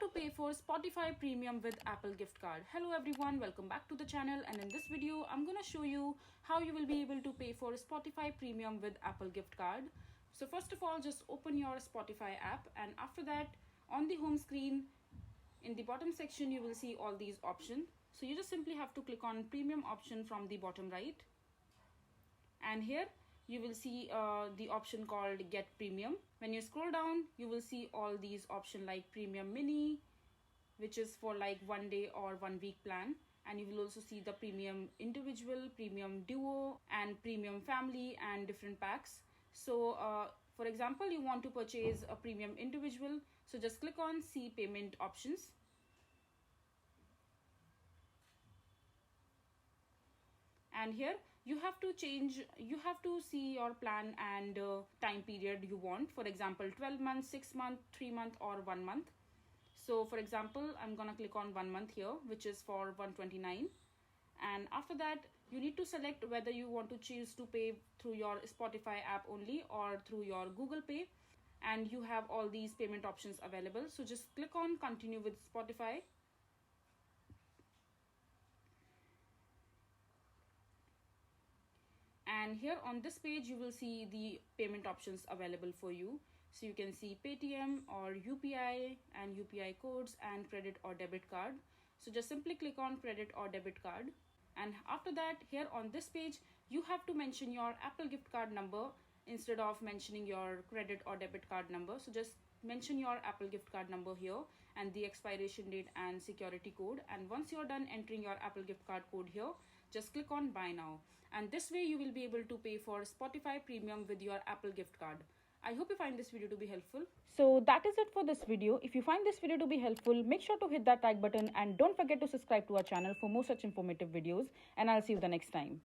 to pay for Spotify Premium with Apple gift card. Hello everyone, welcome back to the channel, and in this video I'm gonna show you how you will be able to pay for Spotify Premium with Apple gift card. So first of all, just open your Spotify app, and after that on the home screen in the bottom section you will see all these options. So you just simply have to click on premium option from the bottom right, and here you will see the option called get premium. When you scroll down you will see all these options like premium mini, which is for like 1 day or 1 week plan, and you will also see the premium individual, premium duo and premium family and different packs. So for example, you want to purchase a premium individual, so just click on see payment options, and here you have to see your plan and time period you want. For example, 12 months, 6 months, 3 month or 1 month. So for example, I'm gonna click on 1 month here, which is for 129, and after that you need to select whether you want to choose to pay through your Spotify app only or through your Google Pay, and you have all these payment options available. So just click on continue with Spotify, and here on this page you will see the payment options available for you. So you can see Paytm or UPI and UPI codes and credit or debit card. So just simply click on credit or debit card, and after that here on this page you have to mention your Apple gift card number instead of mentioning your credit or debit card number. So just mention your Apple gift card number here and the expiration date and security code, and once you're done entering your Apple gift card code here, just click on buy now, and this way you will be able to pay for Spotify Premium with your Apple gift card. I hope you find this video to be helpful. So that is it for this video. If you find this video to be helpful, make sure to hit that like button and don't forget to subscribe to our channel for more such informative videos, and I'll see you the next time.